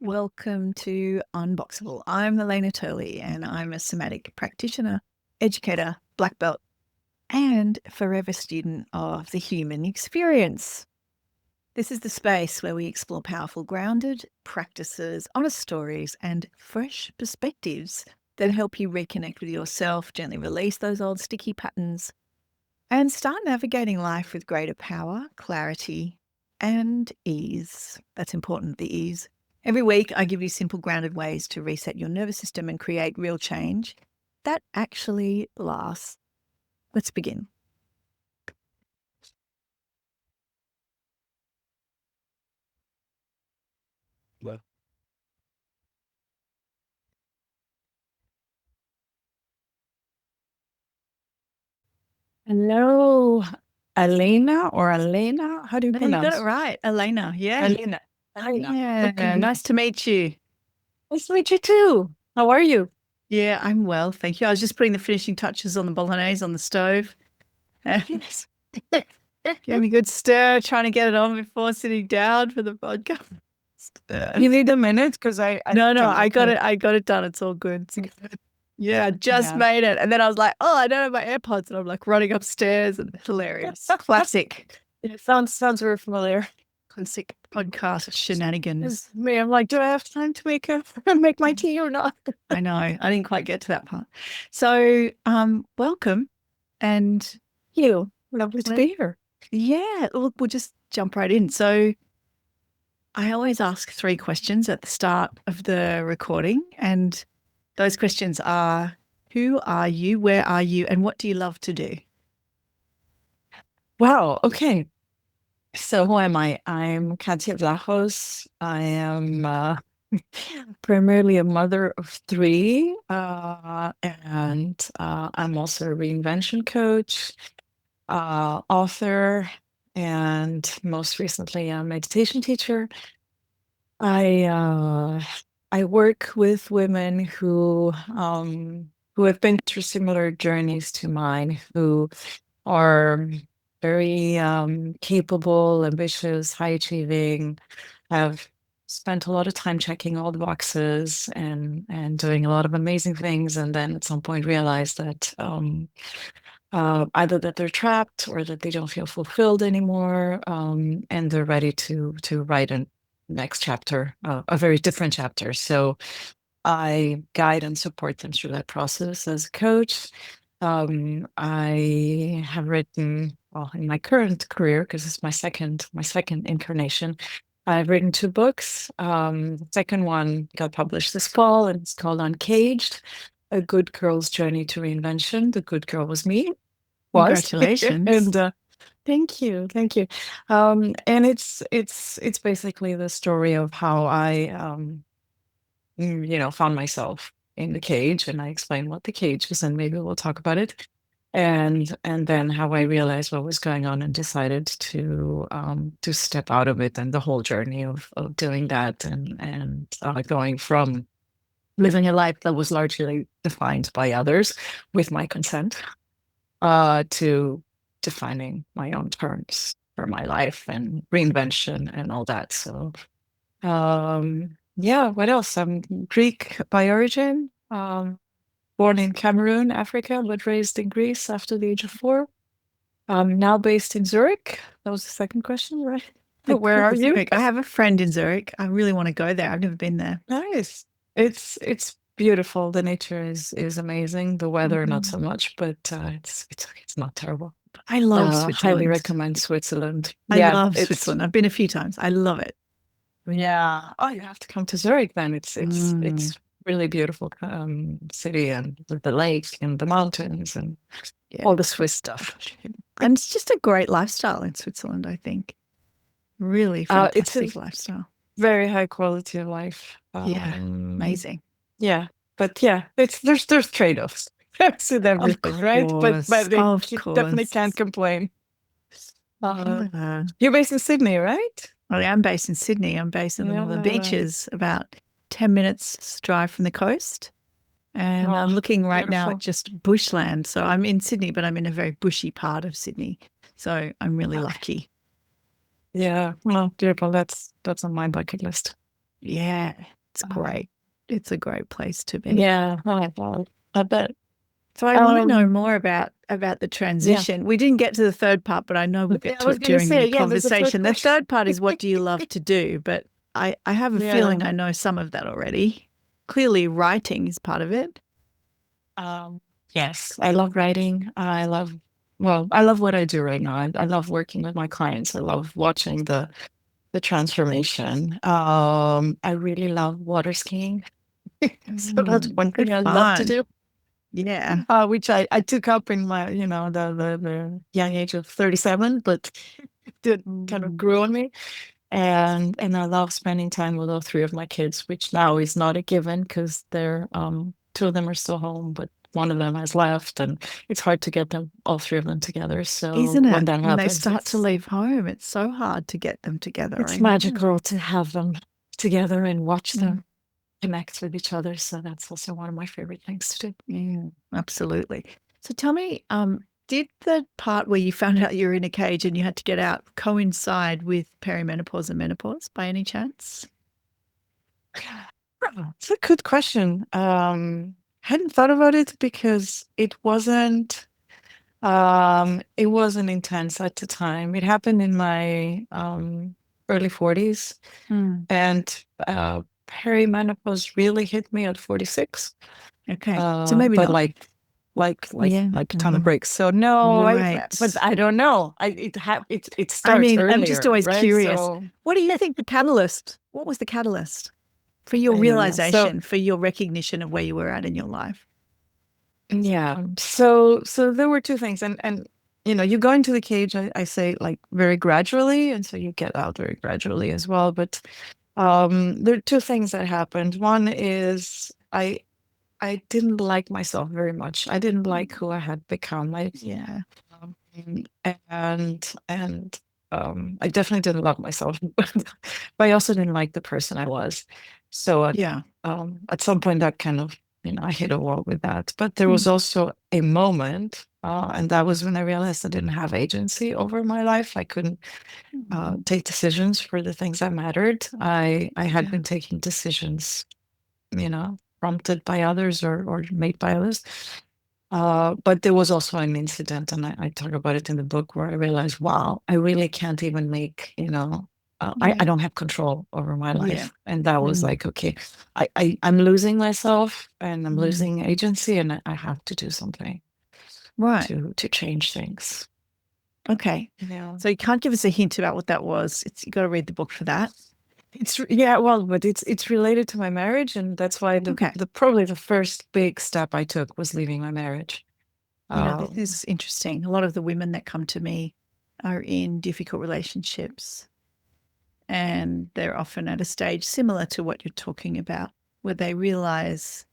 Welcome to Unboxable. I'm Alena Turley and I'm a somatic practitioner, educator, black belt, and forever student of the human experience. This is the space where we explore powerful, grounded practices, honest stories, and fresh perspectives that help you reconnect with yourself, gently release those old sticky patterns, and start navigating life with greater power, clarity, and ease. That's important, the ease. Every week, I give you simple, grounded ways to reset your nervous system and create real change that actually lasts. Let's begin. Well, Hello, Alena or Alena? How do you No, you got pronounce it right, Alena. Yeah. Alena? Alena. Yeah. Okay. Nice to meet you. Nice to meet you too. How are you? Yeah, I'm well. Thank you. I was just putting the finishing touches on the bolognese on the stove. Yes. Gave me a good stir, trying to get it on before sitting down for the podcast. You need a minute because I No, think I got okay. it. I got it done. It's all good. It's good. Yeah, I just Yeah. made it. And then I was like, oh, I don't have my AirPods. And I'm like running upstairs and hilarious. Classic. It sounds very familiar. Classic podcast shenanigans. It's me. I'm like, do I have time to make my tea or not? I know. I didn't quite get to that part. So welcome. And You. Lovely to be here. yeah, look, we'll just jump right in. So I always ask 3 questions at the start of the recording. And those questions are, who are you? Where are you? And what do you love to do? Wow. Okay. So who am I? I'm Katia Vlachos. I am primarily a mother of 3, and I'm also a reinvention coach, author, and most recently a meditation teacher. I work with women who have been through similar journeys to mine, who are very capable, ambitious, high achieving, have spent a lot of time checking all the boxes and doing a lot of amazing things, and then at some point realize that either that they're trapped or that they don't feel fulfilled anymore, and they're ready to write a next chapter, a very different chapter. So I guide and support them through that process as a coach. I have written, well, in my current career, because it's my second incarnation, I've written 2 books. The second one got published this fall, and it's called Uncaged: A Good Girl's Journey to Reinvention. The good girl was me. Congratulations. And thank you. And it's basically the story of how I found myself in the cage, and I explain what the cage is, and maybe we'll talk about it. And then how I realized what was going on and decided to step out of it, and the whole journey of doing that, and going from living a life that was largely defined by others with my consent, to defining my own terms for my life and reinvention and all that. So yeah, what else? I'm Greek by origin, born in Cameroon, Africa, but raised in Greece after the age of 4. I'm now based in Zurich. That was the second question, right? Where are you? Zurich. I have a friend in Zurich. I really want to go there. I've never been there. Nice. It's beautiful. The nature is amazing. The weather, not so much, but it's not terrible. I love Switzerland. Highly recommend Switzerland. I love Switzerland. I've been a few times. I love it. Yeah. Oh, you have to come to Zurich then. It's really beautiful city, and with the lake and the mountains and all the Swiss stuff. And it's just a great lifestyle in Switzerland, I think. Really fantastic lifestyle. Very high quality of life. Amazing. Yeah, but yeah, there's trade-offs. With everything, right? But definitely can't complain. You're based in Sydney, right? Well, I'm based in Sydney. I'm based in the beaches, about 10 minutes drive from the coast. And I'm looking right now at just bushland. So I'm in Sydney, but I'm in a very bushy part of Sydney. So I'm really lucky. Yeah, well, beautiful. That's on my bucket list. Yeah, it's Um, great. It's a great place to be. yeah, I bet. So I want to know Um, more about the yeah. transition. We didn't get to the third part, but I know we'll get I to was it gonna during say, the yeah, there's a third conversation. The question. third part is what do you love to do? But I have a Yeah. feeling I know some of that already. Clearly, writing is part of it. Um, yes, I love writing. I love what I do right now. I love working with my clients. I love watching the transformation. I really love water skiing. So that's one Good thing I love to fun. do, Yeah. which I took up in my, the young age of 37, but it kind of Mm. grew on me. And I love spending time with all three of my kids, which now is not a given because they're two of them are still home, but one of them has left, and it's hard to get them all three of them together. So Isn't when it? that When they happens, start to leave home, it's so hard to get them together. it's I know. magical to have them together and watch Mm. them connect with each other. So that's also one of my favorite things to do. Yeah, absolutely. So tell me, did the part where you found out you were in a cage and you had to get out coincide with perimenopause and menopause by any chance? It's a good question. Hadn't thought about it because it wasn't intense at the time. It happened in my early 40s, Mm. and perimenopause really hit me at 46. Okay, so maybe But not. Yeah. like a ton of breaks. So no, but Right. I don't know. It I starts mean, I'm just earlier, always right? curious. So What do you think the catalyst? What was the catalyst for your yeah, so realization, for your recognition of where you were at in your life? yeah, so there were two things, and you go into the cage. I say like very gradually, and so you get out very gradually as well. But there are two things that happened. One is I didn't like myself very much. I didn't like who I had become. Yeah. Um, and I definitely didn't love myself, but I also didn't like the person I was. So Yeah. at some point, that kind of I hit a wall with that. But there was Mm. also a moment, and that was when I realized I didn't have agency over my life. I couldn't Mm. take decisions for the things that mattered. I had Yeah. been taking decisions, prompted by others or made by others. But there was also an incident, and I talk about it in the book, where I realized, wow, I really can't even make, I Yeah. don't have control over my Yeah. life. And that was Mm. like, okay, I'm losing myself and I'm Mm. losing agency, and I have to do something Right. to change things. Okay. Yeah. So you can't give us a hint about what that was. It's you got to read the book for that. Yeah, well, but it's related to my marriage, and that's why Okay. the probably the first big step I took was leaving my marriage. You know, this Um, is interesting. A lot of the women that come to me are in difficult relationships, and they're often at a stage similar to what you're talking about, where they realize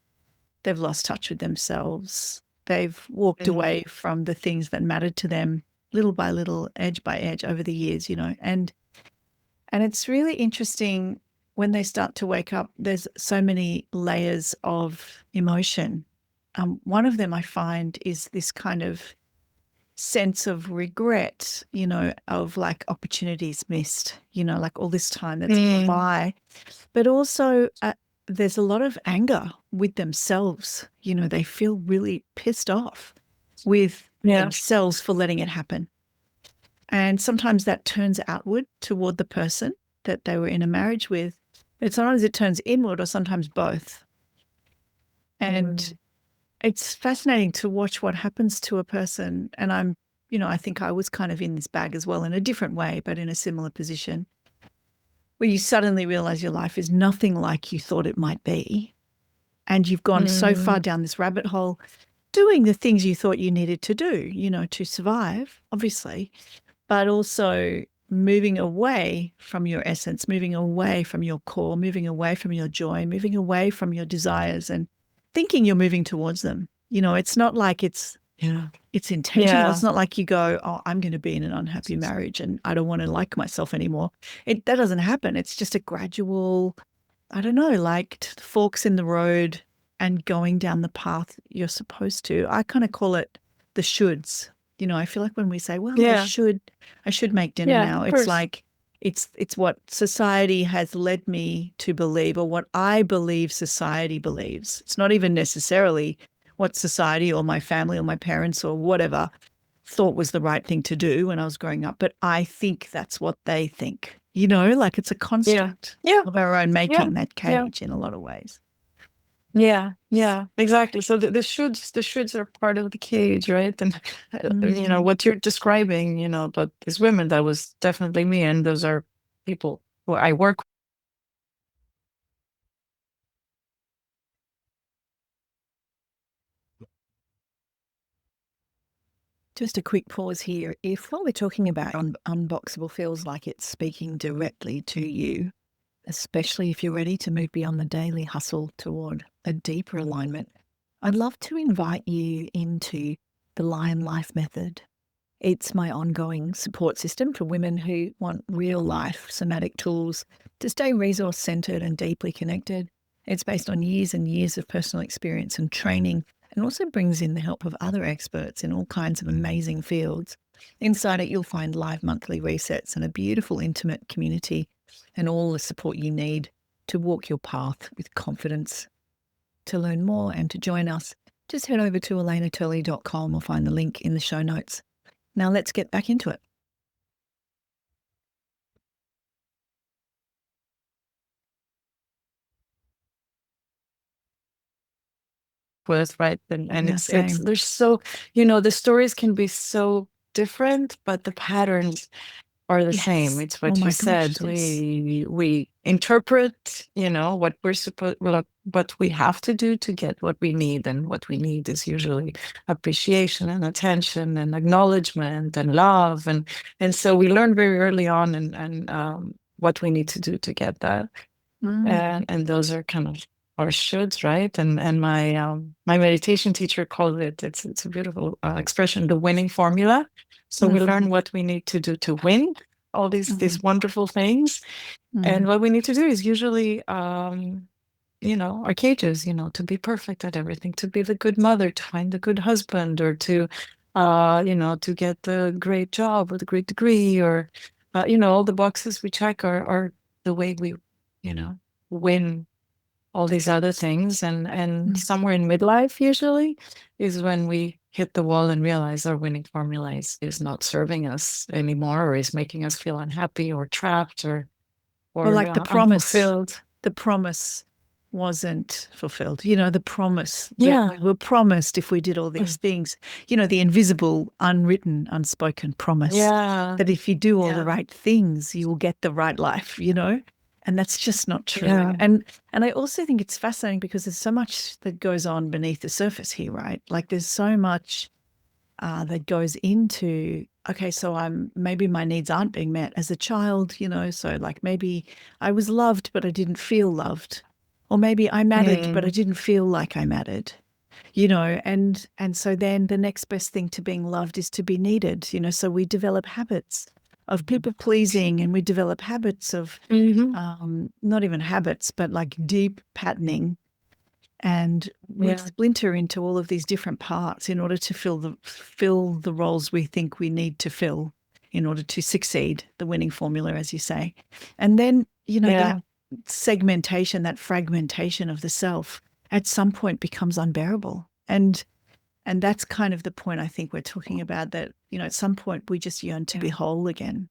they've lost touch with themselves. They've walked Mhm. away from the things that mattered to them little by little, edge by edge over the years, and it's really interesting when they start to wake up. There's so many layers of emotion. One of them I find is this kind of sense of regret, of like opportunities missed, like all this time that's gone Mm, by. But also, there's a lot of anger with themselves. They feel really pissed off with yeah. themselves for letting it happen. And sometimes that turns outward toward the person that they were in a marriage with. But sometimes it turns inward, or sometimes both. And Mm, it's fascinating to watch what happens to a person. And I think I was kind of in this bag as well in a different way, but in a similar position, where you suddenly realize your life is nothing like you thought it might be. And you've gone so far mm, down this rabbit hole doing the things you thought you needed to do, to survive, obviously, but also moving away from your essence, moving away from your core, moving away from your joy, moving away from your desires and thinking you're moving towards them. It's not like yeah. it's intentional. Yeah. It's not like you go, "Oh, I'm going to be in an unhappy marriage and I don't want to like myself anymore." That doesn't happen. It's just a gradual, I don't know, like forks in the road and going down the path you're supposed to. I kind of call it the shoulds. I feel like when we say, well, Yeah. I should make dinner Yeah. now, Of it's course. like It's what society has led me to believe, or what I believe society believes. It's not even necessarily what society or my family or my parents or whatever thought was the right thing to do when I was growing up, but I think that's what they think. Like it's a Yeah. construct Yeah. of our own Yeah. making, that Yeah. cage, in a lot of ways. Yeah, yeah, exactly. So the shoulds are part of the cage, right? And what you're describing, but these women, that was definitely me, and those are people who I work with. Just a quick pause here. If what we're talking about on Unboxable feels like it's speaking directly to you, especially if you're ready to move beyond the daily hustle toward a deeper alignment, I'd love to invite you into the Lion Life Method. It's my ongoing support system for women who want real life somatic tools to stay resource centered and deeply connected. It's based on years and years of personal experience and training, and also brings in the help of other experts in all kinds of amazing fields. Inside it, you'll find live monthly resets and a beautiful, intimate community, and all the support you need to walk your path with confidence. To learn more and to join us, just head over to alenaturley.com or find the link in the show notes. Now let's get back into it. With, right? And Yeah, it's same. there's so, the stories can be so different, but the patterns are the same. Yes. It's Oh what you my gosh, said. yes. We interpret, what we're supposed, what we have to do to get what we need, and what we need is usually appreciation and attention and acknowledgement and love, and so we learn very early on, and what we need to do to get that, and those are kind of our shoulds, right? And my meditation teacher called it, it's a beautiful expression, the winning formula. So we learn what we need to do to win all these wonderful things, and what we need to do is usually our cages, to be perfect at everything, to be the good mother, to find the good husband, or to get the great job or the great degree, or all the boxes we check are the way we win all these other things, and somewhere in midlife usually is when we hit the wall and realize our winning formula is not serving us anymore, or is making us feel unhappy or trapped, or Well, like unfulfilled. the promise wasn't fulfilled. The promise that Yeah. we were promised if we did all these things, the invisible, unwritten, unspoken promise Yeah. that if you do all the Yeah. right things, you will get the right life. And that's just not true. Yeah. And I also think it's fascinating because there's so much that goes on beneath the surface here, right? Like there's so much that goes into, okay, so maybe my needs aren't being met as a child, so like maybe I was loved but I didn't feel loved, or maybe I mattered but I didn't feel like I mattered, and so then the next best thing to being loved is to be needed, so we develop habits of people pleasing, and we develop habits of not even habits but like deep patterning, and we Yeah. splinter into all of these different parts in order to fill the roles we think we need to fill in order to succeed, the winning formula, as you say. And then, Yeah. that segmentation, that fragmentation of the self at some point becomes unbearable. And that's kind of the point I think we're talking about, that, at some point we just yearn to be whole again,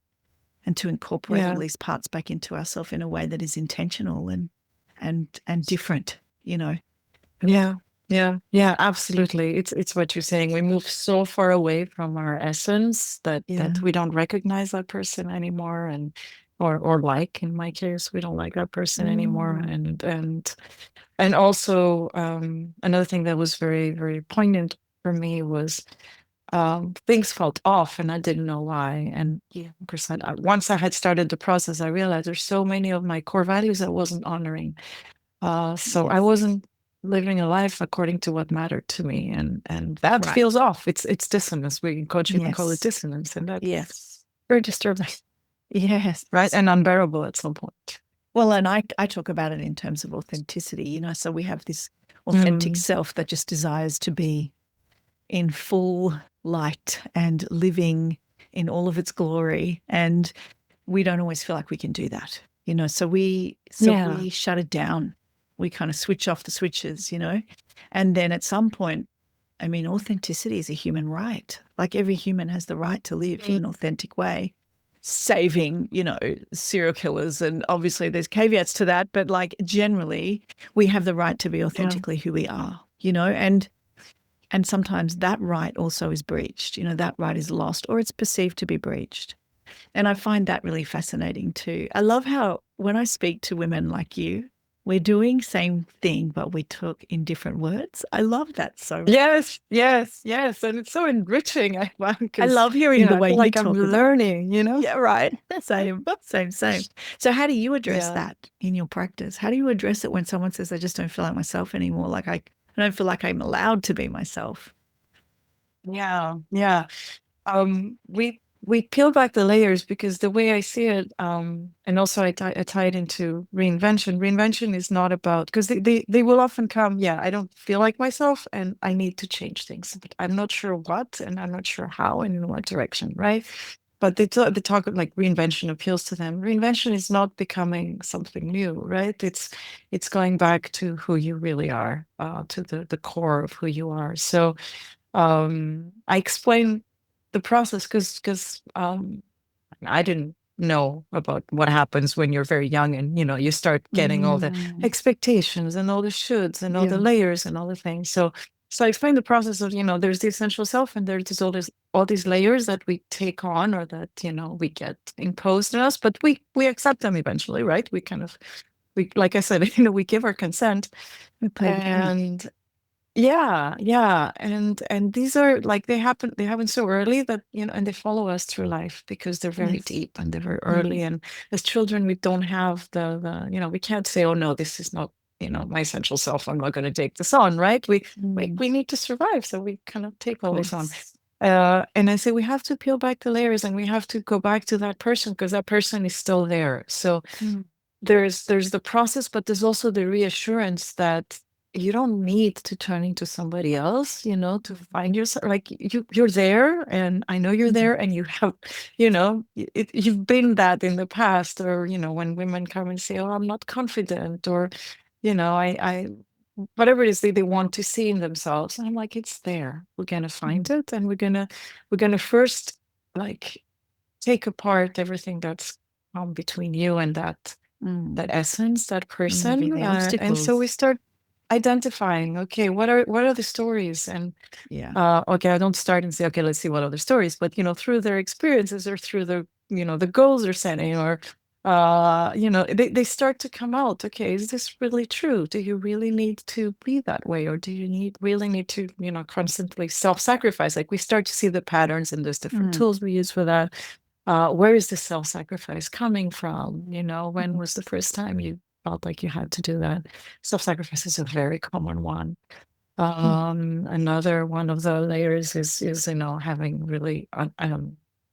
and to incorporate all these parts back into ourselves in a way that is intentional and different. Yeah, yeah, yeah, absolutely. It's what you're saying. We move so far away from our essence that Yeah. we don't recognize that person anymore, or like in my case, we don't like that person anymore. And also, another thing that was very, very poignant for me was, things felt off and I didn't know why. And yeah, of course, once I had started the process, I realized there's so many of my core values I wasn't honoring. So I wasn't living a life according to what mattered to me, and that Right. feels off. It's dissonance. We in coaching we call it Yes. dissonance, and that's Yes. very disturbing, Yes. right? And unbearable at some point. Well, and I talk about it in terms of authenticity, so we have this authentic Mm. self that just desires to be in full light and living in all of its glory. And we don't always feel like we can do that, you know, so we Yeah. shut it down. We kind of switch off the switches, you know, and then at some point, I mean, authenticity is a human right. Like every human has the right to live in an authentic way, saving, you know, serial killers. And obviously there's caveats to that, but like generally we have the right to be Yeah. authentically who we are, you know, and sometimes that right also is breached, you know, that right is lost or it's perceived to be breached. And I find that really fascinating too. I love how when I speak to women like you, we're doing same thing, but we talk in different words. I love that so much. Yes, yes, yes. And it's so enriching, I find, I because, love hearing the I way feel you like I'm talk about. learning, Yeah, right. Same, same, same. So how do you address Yeah. that in your practice? How do you address it when someone says, I just don't feel like myself anymore? Like I don't feel like I'm allowed to be myself. Yeah. Yeah. We peel back the layers because the way I see it, and also I tie it into reinvention. Reinvention is not about, because they will often come, yeah, I don't feel like myself and I need to change things, but I'm not sure what and I'm not sure how and in what direction, right? But they talk like reinvention appeals to them. Reinvention is not becoming something new, right? It's going back to who you really are, to the core of who you are. So I explain the process because I didn't know about what happens when you're very young and you start getting all the Mm, expectations and all the shoulds and all the yeah. layers and all the things. So I explain the process of there's the essential self and there's all these layers that we take on or that we get imposed on us, but we accept them eventually, right? We kind of we like I said, we give our consent. We play the game. And yeah, yeah. And these are like they happen so early that, and they follow us through life because they're very Yes. deep and they're very Mm, early. And as children, we don't have we can't say, oh no, this is not, my essential self. I'm not going to take this on, right? We of need to survive. So we kind of take all this on. course. And I say we have to peel back the layers and we have to go back to that person because that person is still there. So Mm, there's the process, but there's also the reassurance that you don't need to turn into somebody else, to find yourself. Like you're there, and I know you're mm, there, and you have, you've been that in the past, or when women come and say, "Oh, I'm not confident," or I whatever it is they want to see in themselves, and I'm like, it's there. We're gonna mm, find it, and we're gonna first like take apart everything that's between you and that mm. essence, that Removing person, the and so we obstacles. start identifying. Okay, what are the stories? And Yeah. okay, I don't start and say, okay, let's see what other stories, but through their experiences or through the goals they're setting, or they start to come out. Okay, is this really true? Do you really need to be that way, or do you really need to constantly self-sacrifice? Like we start to see the patterns, and there's different Mm, tools we use for that. Where is the self-sacrifice coming from? When mm, was the first time you felt like you had to do that? Self-sacrifice is a very common one. mm. Another one of the layers is having really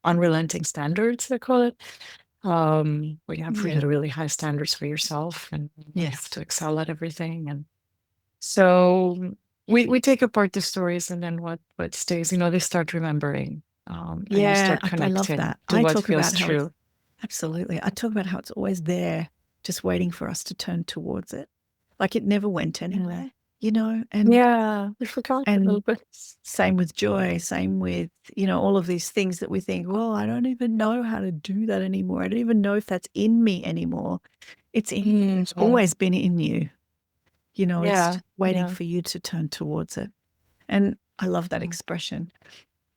unrelenting standards, I call it. Where you have Yeah. really, really high standards for yourself and you have Yes. to excel at everything. And so we take apart the stories, and then what stays, they start remembering, and you Yeah, start I love connecting that. to I what talk feels about how it's true. absolutely. I talk about how it's always there, just waiting for us to turn towards it. Like it never went Mm. anywhere, you know, Yeah, I forgot a little and bit. same with joy, same with, you know, all of these things that we think, well, I don't even know how to do that anymore. I don't even know if that's in me anymore. It's in you. It's Mhm. always been in you. You know, it's Yeah, just waiting yeah. for you to turn towards it. And I love that Mm. expression.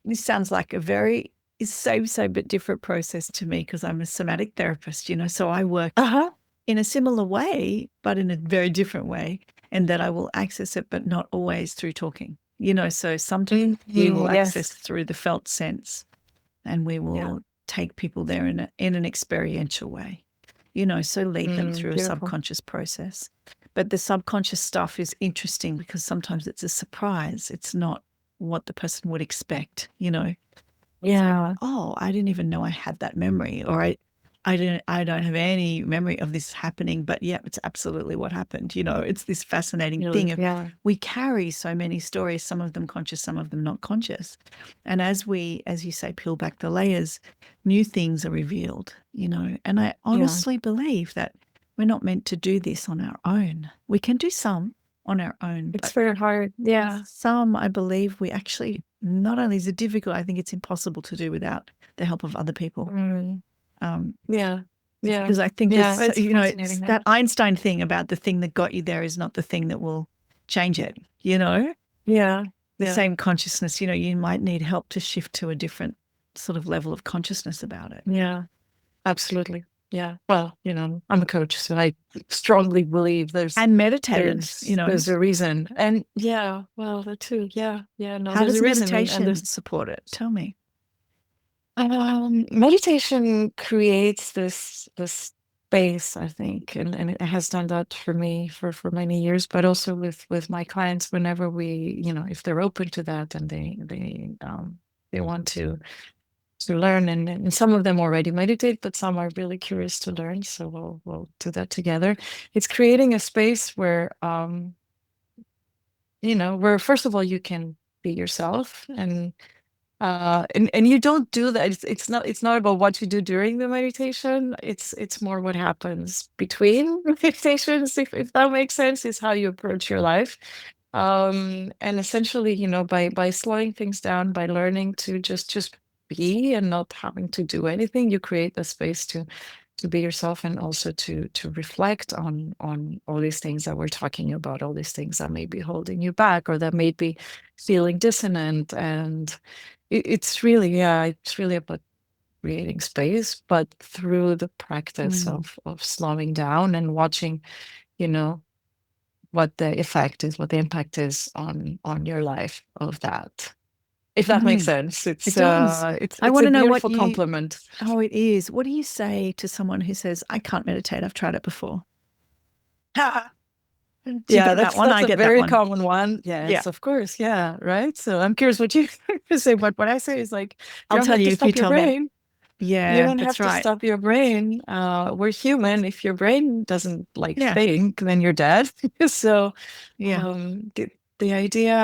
This sounds like a very is so bit different process to me because I'm a somatic therapist, you know, so I work Uh-huh. in a similar way, but in a very different way, and that I will access it, but not always through talking. You know, so sometimes we will access Yes. through the felt sense, and we Yeah. will take people there in an experiential way. You know, so lead them through a Beautiful. subconscious process. But the subconscious stuff is interesting because sometimes it's a surprise. It's not what the person would expect, you know. It's like, Yeah. oh, I didn't even know I had that memory, or I don't have any memory of this happening, but yeah, it's absolutely what happened. It's this fascinating Really? thing of Yeah. we carry so many stories, some of them conscious, some of them not conscious. And as we, as you say, peel back the layers, new things are revealed, And I Yeah. honestly believe that we're not meant to do this on our own. We can do some on our own, It's but very hard. Yeah. some, I believe, we actually, not only is it difficult, I think it's impossible to do without the help of other people. Mm. Um, Yeah. Yeah. because I think Yeah. there's, It's it's fascinating. that Einstein thing about the thing that got you there is not the thing that will change it, Yeah. The Yeah. same consciousness, you might need help to shift to a different sort of level of consciousness about it. Yeah. Absolutely. Yeah. Well, I'm a coach, so I strongly believe And meditators, there's a reason. And yeah, well, that too. Yeah. Yeah. No, how there's does a reason. And meditation there's support it? Tell me. meditation creates this space, I think, and it has done that for me for many years, but also with my clients whenever we, if they're open to that and they want to learn, and some of them already meditate, but some are really curious to learn, so we'll do that together. It's creating a space where first of all you can be yourself, and you don't do that. It's not about what you do during the meditation. It's more what happens between meditations, if that makes sense, is how you approach your life. And essentially, by slowing things down, by learning to just be and not having to do anything, you create the space to be yourself, and also to reflect on all these things that we're talking about, all these things that may be holding you back or that may be feeling dissonant. And it's really about creating space, but through the practice Mm. of slowing down and watching, you know, what the effect is, what the impact is on your life of that. If that makes Mm. sense. It does. It's I it's want a to know what beautiful you, compliment. oh, it is. What do you say to someone who says, I can't meditate, I've tried it before? Do you Yeah, get that that's one? that's I a get that very one. common one. Yeah. Yes, of course. Yeah, right. So I'm curious what you say. But what I say is like, you I'll don't tell have to you if you stop your tell them. brain. You Yeah, don't that's have to right. stop your brain. We're human. If your brain doesn't Yeah. think, then you're dead. So Yeah. the idea,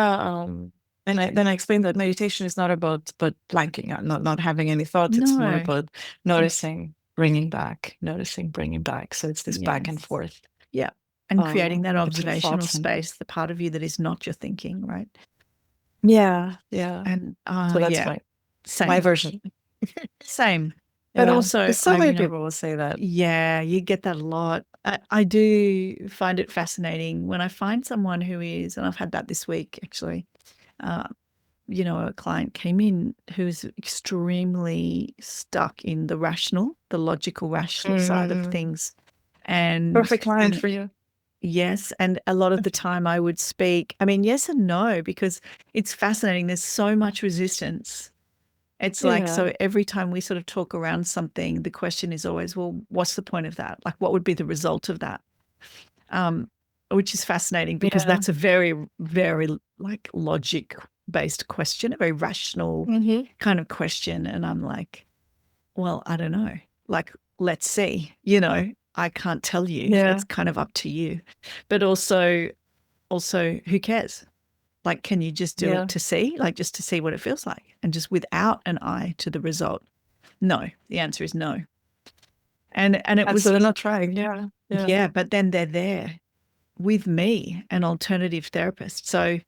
and then I explained that meditation is not about but blanking out, not having any thoughts. It's more No. about noticing, bringing back, noticing, bringing back. So it's this back and Yes. forth Yeah. And creating that between observational thoughts and space, the part of you that is not your thinking, right? yeah, yeah. And So that's yeah, my same. version. Same. But Yeah, also, because so many people will say that. yeah, you get that a lot. I do find it fascinating when I find someone who is, and I've had that this week actually. Uh, a client came in who's extremely stuck in the logical, rational side of Mm, things. And, perfect client for you. yes. And a lot of the time I would speak, I mean, yes and no, because it's fascinating. There's so much resistance. It's like, Yeah, so every time we sort of talk around something, the question is always, well, what's the point of that? Like, what would be the result of that? Which is fascinating because yeah. that's a very, very like logic based question, a very rational Hmm. kind of question. And I'm like, well, I don't know. Like, let's see, I can't tell you. Yeah, It's kind of up to you. But also, who cares? Like, can you just do yeah. it to see, like just to see what it feels like and just without an eye to the result? No, the answer is no. And it And so was, they're not trying. Yeah, yeah. yeah, but then they're there with me, an alternative therapist. So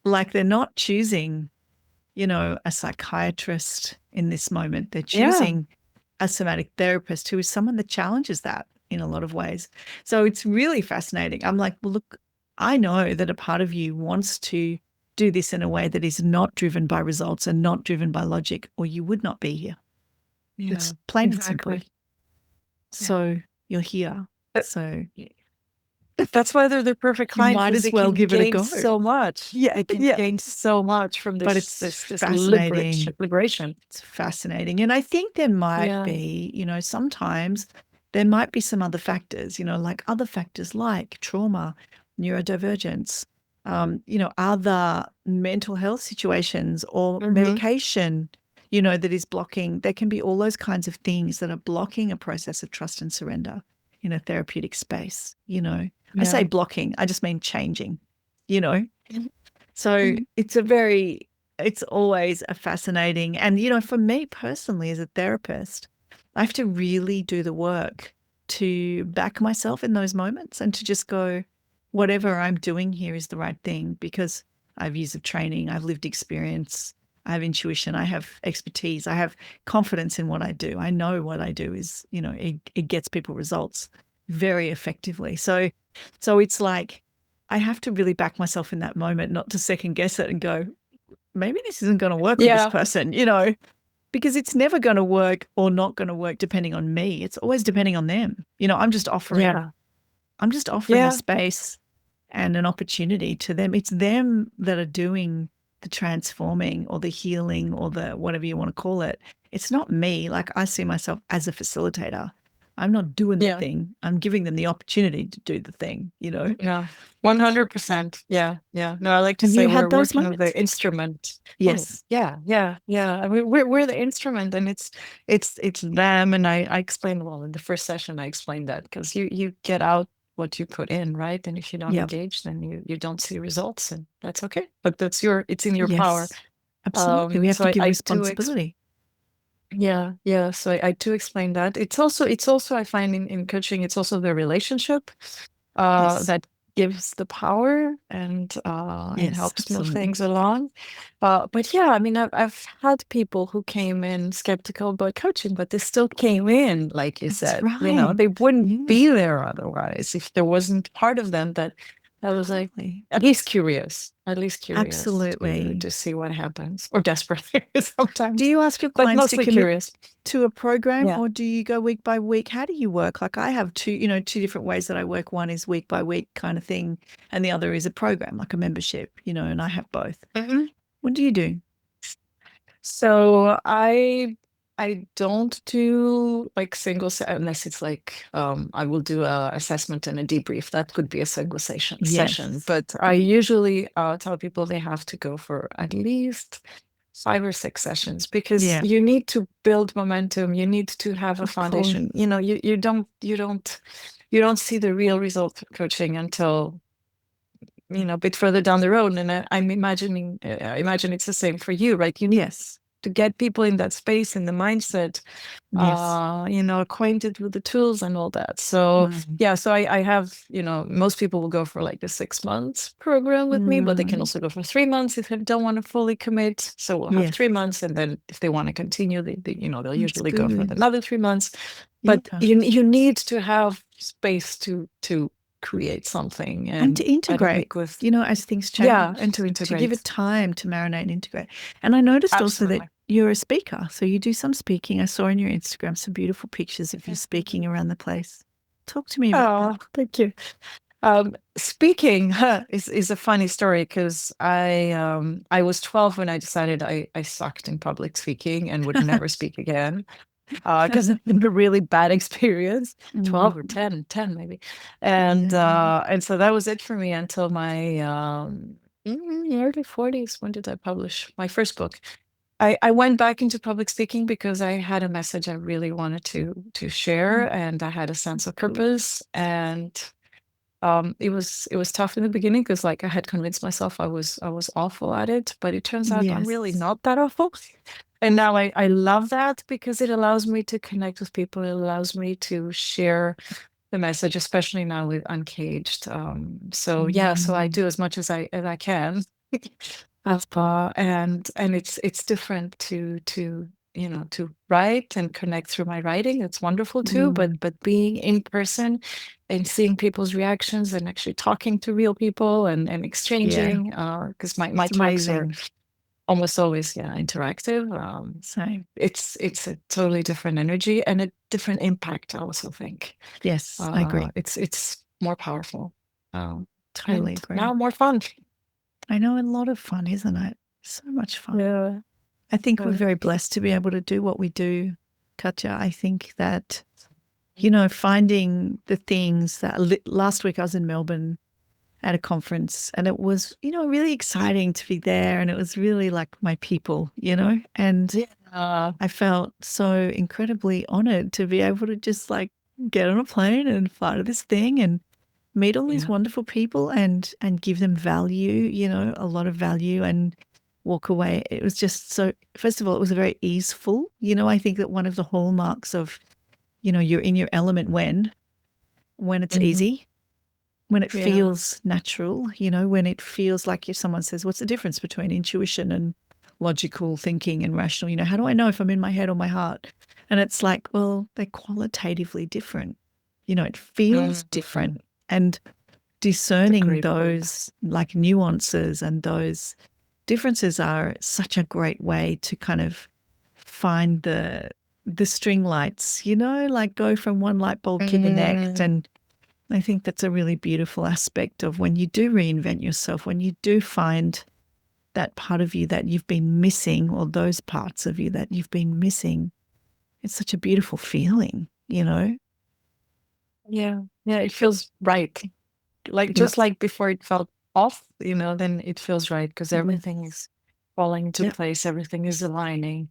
like they're not choosing, a psychiatrist in this moment. They're Yeah, choosing a somatic therapist who is someone that challenges that in a lot of ways. So it's really fascinating. I'm like, well, look, I know that a part of you wants to do this in a way that is not driven by results and not driven by logic, or you would not be here. yeah, It's plain and simple. exactly. Yeah. So you're here. Uh, So That's why they're the perfect you client, might because as they well can give it a gain go. so much. Yeah, They can yeah. gain so much from But this it's this this fascinating. liberation. It's fascinating. And I think there might Yeah. be, sometimes there might be some other factors, like other factors like trauma, neurodivergence, other mental health situations or Hmm. medication, that is blocking. There can be all those kinds of things that are blocking a process of trust and surrender in a therapeutic space. I say blocking, I just mean changing, So it's always a fascinating, and, for me personally as a therapist, I have to really do the work to back myself in those moments and to just go, whatever I'm doing here is the right thing, because I have years of training, I have lived experience, I have intuition, I have expertise, I have confidence in what I do. I know what I do is, it gets people results very effectively. So it's like I have to really back myself in that moment, not to second guess it and go, maybe this isn't going to work with this person, because it's never going to work or not going to work depending on me. It's always depending on them. I'm just offering a space and an opportunity to them. It's them that are doing the transforming or the healing or the whatever you want to call it. It's not me. Like, I see myself as a facilitator. I'm not doing the thing. I'm giving them the opportunity to do the thing, Yeah, 100%. Yeah. No, I like to Have say you had we're those working with the moments? instrument. Yes. Yeah. I mean, we're the instrument, and it's them. And I explained, well, in the first session I explained that, because you get out what you put in, right? And if you don't Yep. engage, then you don't see results, and that's okay. But it's in your power. Yes. Absolutely. We have So to give I responsibility. yeah. So I do explain that. It's also I find in coaching, it's also the relationship Yes. that gives the power and Yes, helps move absolutely. things along. But yeah, I mean, I've had people who came in skeptical about coaching, but they still came in, like you That's said. right. They wouldn't Yeah. be there otherwise if there wasn't part of them that was like Totally. at least curious, Absolutely. to see what happens, or desperate sometimes, Do you ask your but clients to mostly commit curious. to a program, Yeah. or do you go week by week? How do you work? Like, I have two different ways that I work. One is week by week kind of thing, and the other is a program, like a membership, and I have both. Mhm. What do you do? So I don't do like unless it's like I will do a assessment and a debrief. That could be a single session. Yes. But I usually tell people they have to go for at least 5 or 6 sessions, because Yeah. you need to build momentum. You need to have a Of course. foundation. You don't see the real result of coaching until a bit further down the road. And I'm imagining, I imagine it's the same for you, right? You need Yes. to get people in that space, in the mindset, Yes. acquainted with the tools and all that. So Mm. yeah, so I have, most people will go for like the 6 months program with me, but they can Mm. also go for 3 months if they don't want to fully commit. So we'll have Yes. 3 months, and then if they want to continue, they'll That's usually go for good. another 3 months. Yeah. But you need to have space to create something And to and integrate, work with. as things Yeah, change, and to to give it integrate. time to marinate and integrate. And I noticed also that Absolutely. you're a speaker. So you do some speaking. I saw on your Instagram some beautiful pictures of you speaking around the place. Talk to me about that. Oh, thank you. Speaking is a funny story, because I was 12 when I decided I sucked in public speaking and would never speak again, because I had a really bad experience. 12 or 10 maybe, and Yeah. and so that was it for me until my early 40s. When did I publish my first book? I went back into public speaking because I had a message I really wanted to share, and I had a sense of Cool. purpose. And it was tough in the beginning, because like I had convinced myself I was awful at it, but it turns out I'm really Yes. not that awful. And now I love that, because it allows me to connect with people. It allows me to share the message, especially now with Uncaged. So yeah, so I do as much as I can. And it's different to write and connect through my writing. It's wonderful too, but being in person and seeing people's reactions and actually talking to real people and Yeah. exchanging, because my It's talks are amazing. almost always interactive. Same. It's a totally different energy and a different impact, I also think. Yes, I agree. It's more powerful, Totally and agree. now more fun. I know, a lot of fun, isn't it? So much fun. Yeah. I think we're Yeah. very blessed to be able to do what we do, Katya. I think that, finding the things that last week I was in Melbourne at a conference, and it was, really exciting to be there. And it was really like my people, and Yeah. I felt so incredibly honored to be able to just like get on a plane and fly to this thing and meet all these Yeah. wonderful people and give them value, a lot of value, and walk away. It was just so, first of all, it was very easeful. I think that one of the hallmarks of, you're in your element when it's Mhm. easy, when it Yeah. feels natural, when it feels like if someone says, what's the difference between intuition and logical thinking and rational? How do I know if I'm in my head or my heart? And it's like, well, they're qualitatively different. It feels Mhm. different. And That's a discerning great point. those like nuances and those differences are such a great way to kind of find the string lights, like go from one light bulb to the next. Mm. And I think that's a really beautiful aspect of when you do reinvent yourself, when you do find that part of you that you've been missing, or those parts of you that you've been missing. It's such a beautiful feeling. Yeah. Yeah, it feels right. Like Yep. just like before it felt off, then it feels right because everything is falling into Yep. place, everything is aligning.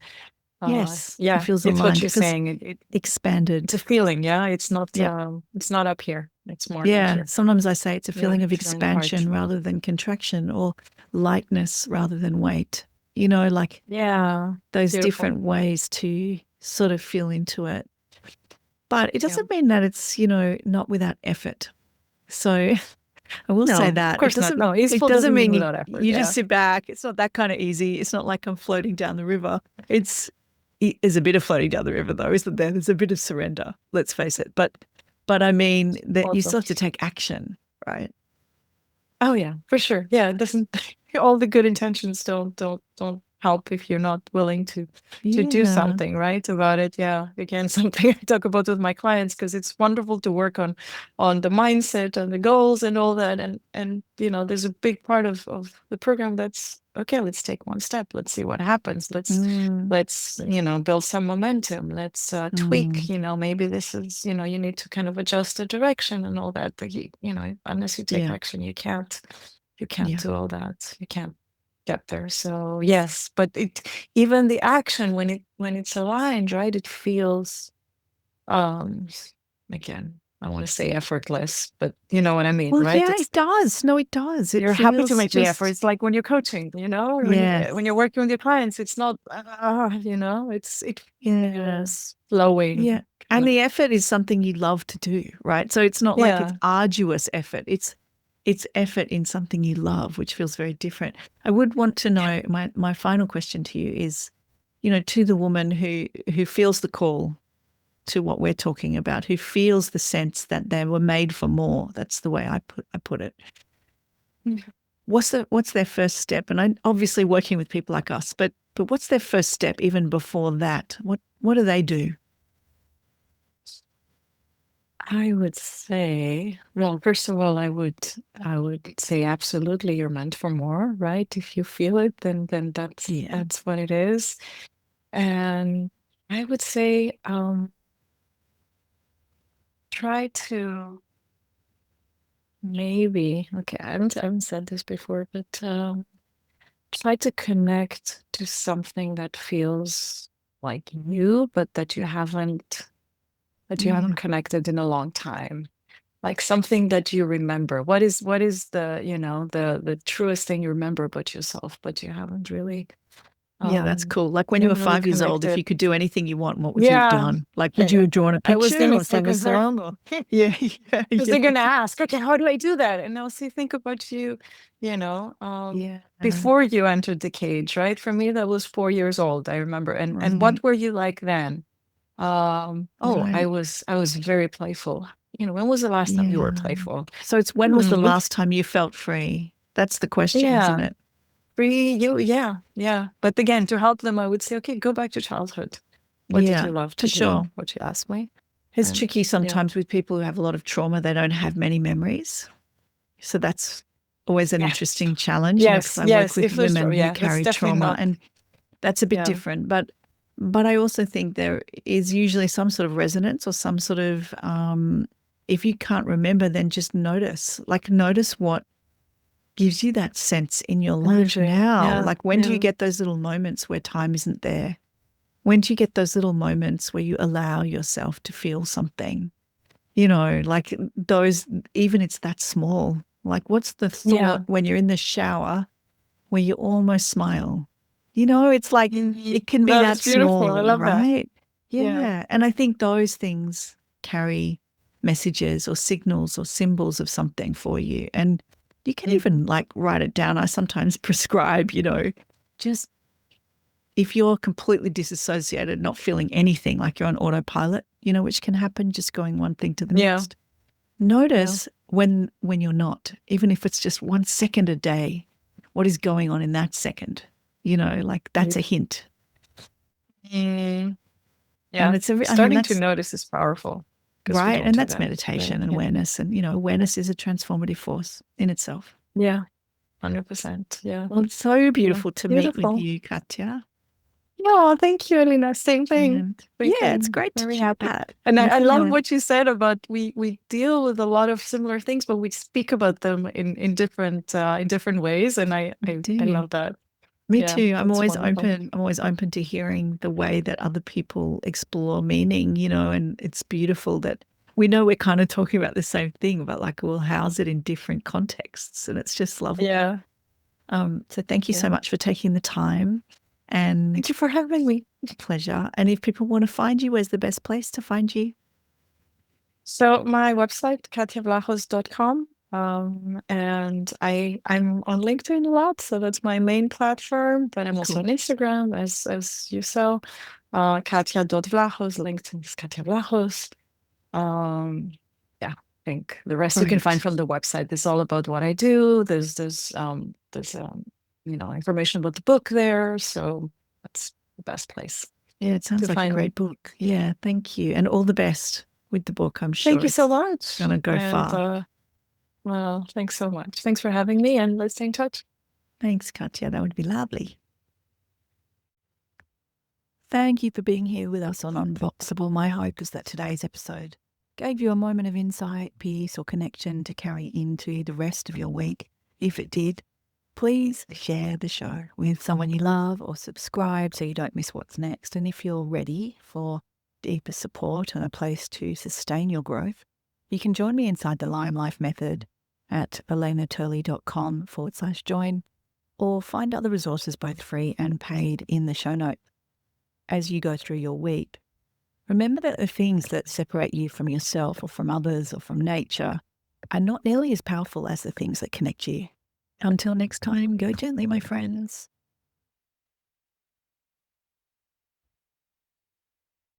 Yes. It Yeah, feels it's what aligned. you're It feels saying. It's a expanded. feeling, yeah. Yep. It's not up here. It's more down Yeah. here. Sometimes I say it's a Yeah, feeling of feeling part. expansion rather than contraction, or lightness rather than weight. Like Yeah, those beautiful. different ways to sort of feel into it. But it Yeah. doesn't mean that it's, not without effort. So I will say No, of that course not. No, it easeful doesn't doesn't mean mean without effort. you just Yeah. sit back. It's not that kind of easy. It's not like I'm floating down the river. There's a bit of floating down the river though, isn't there? There's a bit of surrender. Let's face it. But I mean that you Also. still have to take action, right? Oh yeah, for sure. Yeah, it doesn't all the good intentions don't help if you're not willing to do Yeah. something, right, about it. Yeah. Again, something I talk about with my clients because it's wonderful to work on the mindset and the goals and all that. And there's a big part of the program that's okay, let's take one step. Let's see what happens. Mm, Let's build some momentum. Let's tweak, mm, maybe this is, you need to kind of adjust the direction and all that. But unless you take yeah. action, you can't Yeah. do all that. You can't get there. So yes, but even the action when it's aligned, right? It feels um again, I want to say effortless, but you know what I mean, Well, right? yeah, It's it does. No, it does. It you're happy to feels make the effort. just, It's like when you're coaching, or when yes. you're working with your clients, it's not it Yeah. feels flowing Yeah. kind And of. the effort is something you love to do, right? So it's not like it's Yeah. arduous effort. It's effort in something you love, which feels very different. I would want to Yeah. know, my final question to you is, to the woman who feels the call to what we're talking about, who feels the sense that they were made for more. That's the way I put it. What's their first step? And I obviously working with people like us, but what's their first step even before that? What do they do? I would say, well, first of all, I would say absolutely you're meant for more, right? If you feel it, then that's Yeah. that's what it is. And I would say try to maybe, okay, I haven't said this before, but try to connect to something that feels like you, but that you haven't Yeah. connected in a long time. Like something that you remember. What is the truest thing you remember about yourself, but you haven't really Yeah, that's um cool. Like when you you were haven't really 5 years old, if connected. you could do anything you want, what would you have Yeah. done? Like, would you have drawn a I was picture gonna or say sung a because they're song? Or yeah, yeah, because they're yeah, gonna ask, okay, how do I do that? And I'll say, think about you, you know, um, yeah. before you entered the cage, right? For me, that was 4 years old, I remember. And Right, what were you like then? Oh, I right. was very playful. When was the last time you were Yeah. playful? So it's when was the Hmm, last time you felt free? That's the question, isn't yeah, it? free you, yeah, yeah. But again, to help them, I would say, okay, go back to childhood. What did Yeah, you love for to do? sure. What you asked me? It's And tricky yeah. sometimes with people who have a lot of trauma. They don't have many memories. So that's always an Yes. interesting challenge, because Yes, I work yes. with If there's women trauma, who yeah, that's carry definitely trauma, not. and that's a bit Yeah. different. But I also think there is usually some sort of resonance or some sort of if you can't remember, then just notice. Like notice what gives you that sense in your life Energy. now? Yeah. Like, when do you Yeah. get those little moments where time isn't there? When do you get those little moments where you allow yourself to feel something? You know, like those, even it's that small. Like, what's the Yeah. thought when you're in the shower where you almost smile? You know, it's like it can be That that is beautiful. I small, love that. right? Yeah. Yeah. And I think those things carry messages or signals or symbols of something for you. And you can even like write it down. I sometimes prescribe, you know, just if you're completely disassociated, not feeling anything, like you're on autopilot, you know, which can happen, just going one thing to the Yeah. next. Notice when you're not, even if it's just 1 second a day, what is going on in that second? You know, like that's a hint. Mm. And Yeah. it's I mean, Starting to that's notice is powerful because we right. don't And do that's that. meditation and Yeah. awareness. And, you know, awareness is a transformative force in itself. Yeah. 100%. Yeah. Well, it's so beautiful to meet with Beautiful. you, Katya. Oh, thank you, Alina. Same thing. And Same yeah, it's thing. great to Very happy. chat. And I love Yeah. what you said about we deal with a lot of similar things, but we speak about them in different ways. And I do. love that. Me Yeah, too. I'm that's always wonderful. open. I'm always open to hearing the way that other people explore meaning, you know, and it's beautiful that we know we're kind of talking about the same thing, but like, well, how's it in different contexts? And it's just lovely. Yeah. So thank you so Yeah. much for taking the time, and Thank you for having me. pleasure. And if people want to find you, where's the best place to find you? So my website, katiavlachos.com. And I'm on LinkedIn a lot, so that's my main platform, but I'm also Cool. on Instagram as you saw. Katia.Vlachos, LinkedIn is Katia Vlachos. Yeah, I think the rest you can find from the website. It's all about what I do. There's information about the book there, so that's the best place Yeah, it sounds to like a find me. great book. Yeah, thank you. And all the best with the book. I'm sure Thank you so it's much. going to go And far. well, thanks so much. Thanks for having me, and let's stay in touch. Thanks, Katya. That would be lovely. Thank you for being here with us on Unboxable. My hope is that today's episode gave you a moment of insight, peace, or connection to carry into the rest of your week. If it did, please share the show with someone you love or subscribe so you don't miss what's next. And if you're ready for deeper support and a place to sustain your growth, you can join me inside the Lime Life Method at alenaturley.com/join, or find other resources, both free and paid, in the show notes. As you go through your week, remember that the things that separate you from yourself or from others or from nature are not nearly as powerful as the things that connect you. Until next time, go gently, my friends.